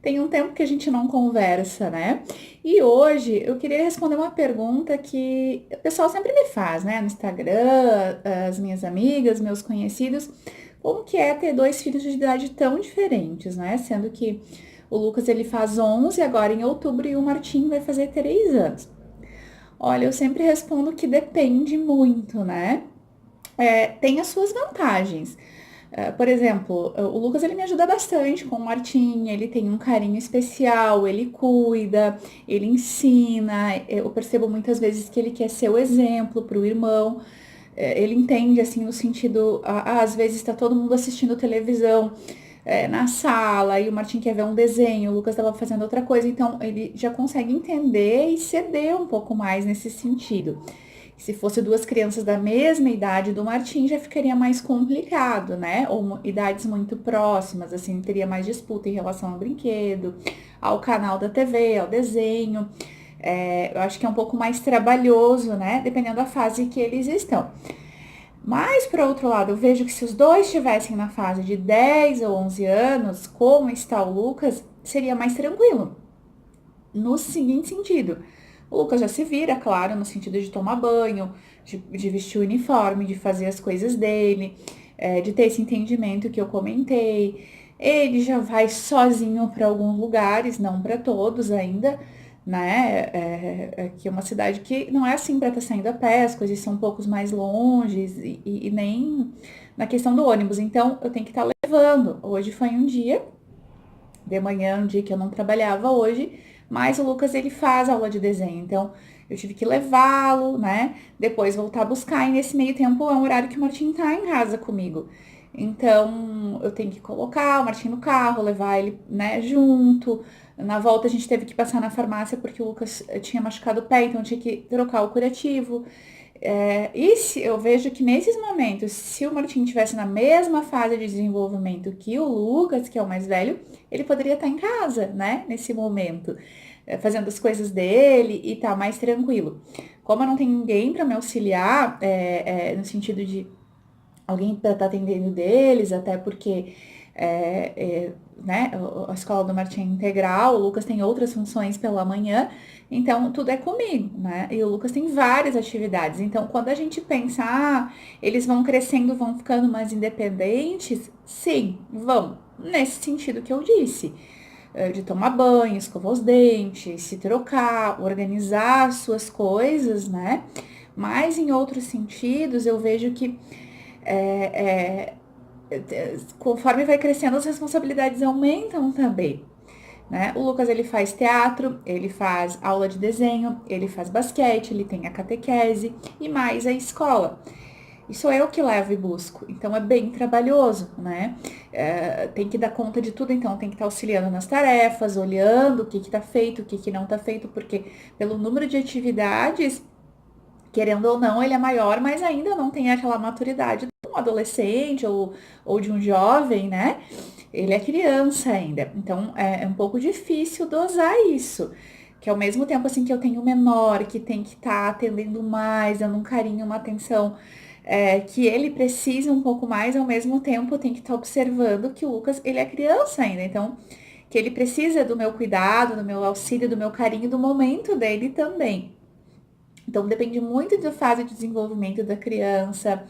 Tem um tempo que a gente não conversa, né? E hoje eu queria responder uma pergunta que o pessoal sempre me faz, né? No Instagram, as minhas amigas, meus conhecidos, como que é ter dois filhos de idade tão diferentes, né? Sendo que o Lucas ele faz 11 agora em outubro e o Martim vai fazer 3 anos. Olha, eu sempre respondo que depende muito, né? Tem as suas vantagens. Por exemplo, o Lucas ele me ajuda bastante com o Martim, ele tem um carinho especial, ele cuida, ele ensina. Eu percebo muitas vezes que ele quer ser o exemplo para o irmão. Ele entende assim no sentido, às vezes está todo mundo assistindo televisão na sala e o Martim quer ver um desenho, o Lucas estava fazendo outra coisa, então ele já consegue entender e ceder um pouco mais nesse sentido. Se fosse duas crianças da mesma idade do Martim, já ficaria mais complicado, né? Ou idades muito próximas, assim, teria mais disputa em relação ao brinquedo, ao canal da TV, ao desenho. Eu acho que é um pouco mais trabalhoso, né? Dependendo da fase que eles estão. Mas, por outro lado, eu vejo que se os dois estivessem na fase de 10 ou 11 anos, como está o Lucas, seria mais tranquilo. No seguinte sentido, o Lucas já se vira, claro, no sentido de tomar banho, de vestir o uniforme, de fazer as coisas dele, de ter esse entendimento que eu comentei. Ele já vai sozinho para alguns lugares, não para todos ainda, né? Que é uma cidade que não é assim para estar saindo a pé, as coisas são um pouco mais longes e nem na questão do ônibus. Então, eu tenho que estar levando. Hoje foi um dia de manhã, um dia que eu não trabalhava hoje, mas o Lucas ele faz aula de desenho, então eu tive que levá-lo, né? Depois voltar a buscar, e nesse meio tempo é um horário que o Martim tá em casa comigo. Então eu tenho que colocar o Martim no carro, levar ele, né, junto. Na volta a gente teve que passar na farmácia porque o Lucas tinha machucado o pé, então tinha que trocar o curativo. E se eu vejo que nesses momentos, se o Martim tivesse na mesma fase de desenvolvimento que o Lucas, que é o mais velho, ele poderia estar em casa, né? Nesse momento, fazendo as coisas dele e tá mais tranquilo. Como eu não tenho ninguém para me auxiliar, no sentido de alguém para estar atendendo deles, até porque né, a escola do Martim é integral, o Lucas tem outras funções pela manhã, então tudo é comigo, né? E o Lucas tem várias atividades. Então, quando a gente pensa, eles vão crescendo, vão ficando mais independentes, sim, vão. Nesse sentido que eu disse, de tomar banho, escovar os dentes, se trocar, organizar suas coisas, né? Mas em outros sentidos, eu vejo que é, conforme vai crescendo, as responsabilidades aumentam também. Né? O Lucas ele faz teatro, ele faz aula de desenho, ele faz basquete, ele tem a catequese e mais a escola. E sou eu que levo e busco, então é bem trabalhoso, né? Tem que dar conta de tudo, então tem que estar auxiliando nas tarefas, olhando o que está feito, o que não está feito, porque pelo número de atividades, querendo ou não, ele é maior, mas ainda não tem aquela maturidade de um adolescente ou de um jovem, né? Ele é criança ainda. Então é um pouco difícil dosar isso. Que ao mesmo tempo assim que eu tenho o menor, que tem que estar atendendo mais, dando um carinho, uma atenção, que ele precisa um pouco mais, ao mesmo tempo tem que estar observando que o Lucas, ele é criança ainda. Então, que ele precisa do meu cuidado, do meu auxílio, do meu carinho, do momento dele também. Então, depende muito da fase de desenvolvimento da criança,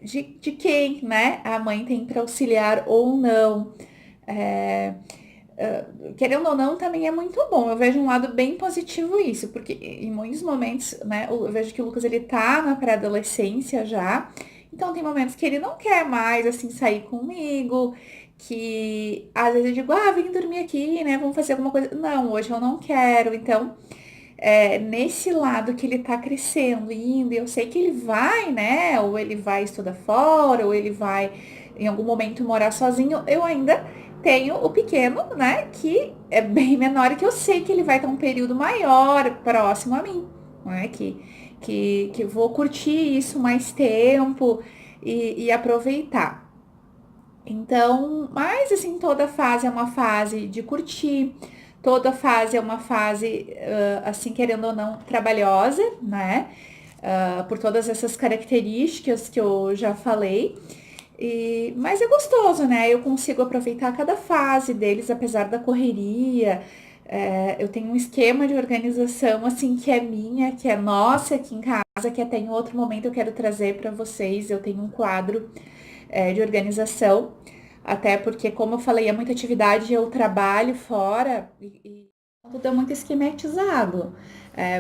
de quem, né, a mãe tem para auxiliar ou não. É, Querendo ou não, também é muito bom. Eu vejo um lado bem positivo isso, porque em muitos momentos, né, eu vejo que o Lucas ele tá na pré-adolescência já, então tem momentos que ele não quer mais assim sair comigo, que às vezes eu digo, vem dormir aqui, né? Vamos fazer alguma coisa. Não, hoje eu não quero. Então, nesse lado que ele tá crescendo, indo, e eu sei que ele vai, né? Ou ele vai estudar fora, ou ele vai em algum momento morar sozinho, eu ainda tenho o pequeno, né? Que é bem menor e que eu sei que ele vai ter um período maior próximo a mim, né? Que vou curtir isso mais tempo e aproveitar. Então, mas assim, toda fase é uma fase de curtir, toda fase é uma fase, assim, querendo ou não, trabalhosa, né? Por todas essas características que eu já falei. Mas é gostoso, né? Eu consigo aproveitar cada fase deles, apesar da correria. Eu tenho um esquema de organização, assim, que é minha, que é nossa aqui em casa, que até em outro momento eu quero trazer para vocês. Eu tenho um quadro, de organização, até porque, como eu falei, é muita atividade, eu trabalho fora e tudo é muito esquematizado.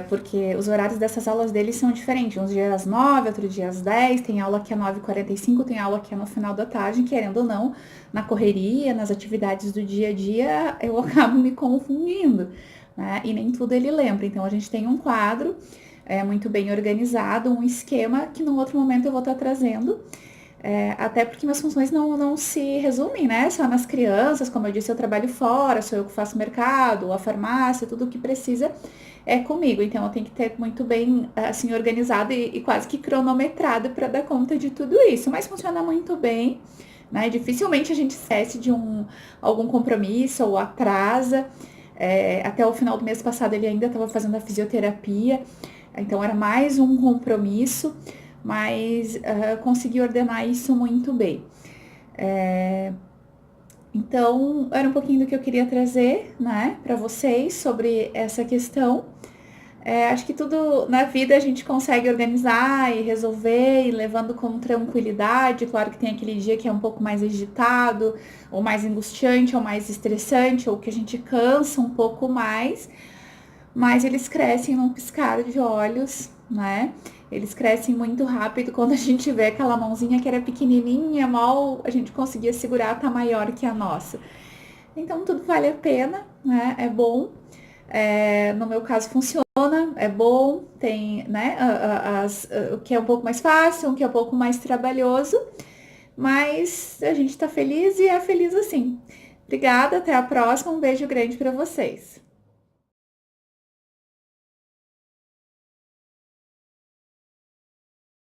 Porque os horários dessas aulas deles são diferentes. Uns dias às 9, outro dia às 10, tem aula que é 9h45, tem aula que é no final da tarde, querendo ou não, na correria, nas atividades do dia a dia, eu acabo me confundindo, né? E nem tudo ele lembra. Então a gente tem um quadro muito bem organizado, um esquema que no outro momento eu vou estar trazendo. Até porque minhas funções não se resumem, né? Só nas crianças, como eu disse, eu trabalho fora, sou eu que faço mercado, a farmácia, tudo o que precisa é comigo. Então eu tenho que ter muito bem assim organizado e quase que cronometrado para dar conta de tudo isso. Mas funciona muito bem, né? Dificilmente a gente esquece de algum compromisso ou atrasa. Até o final do mês passado ele ainda estava fazendo a fisioterapia, então era mais um compromisso, mas consegui ordenar isso muito bem. Então, era um pouquinho do que eu queria trazer, né, para vocês sobre essa questão. Acho que tudo na vida a gente consegue organizar e resolver e levando com tranquilidade. Claro que tem aquele dia que é um pouco mais agitado, ou mais angustiante, ou mais estressante, ou que a gente cansa um pouco mais, mas eles crescem num piscar de olhos, né? Eles crescem muito rápido. Quando a gente vê aquela mãozinha que era pequenininha, mal a gente conseguia segurar, tá maior que a nossa. Então tudo vale a pena, né? É bom. No meu caso funciona, é bom, tem, né, o que é um pouco mais fácil, o que é um pouco mais trabalhoso, mas a gente tá feliz e é feliz assim. Obrigada, até a próxima, um beijo grande para vocês.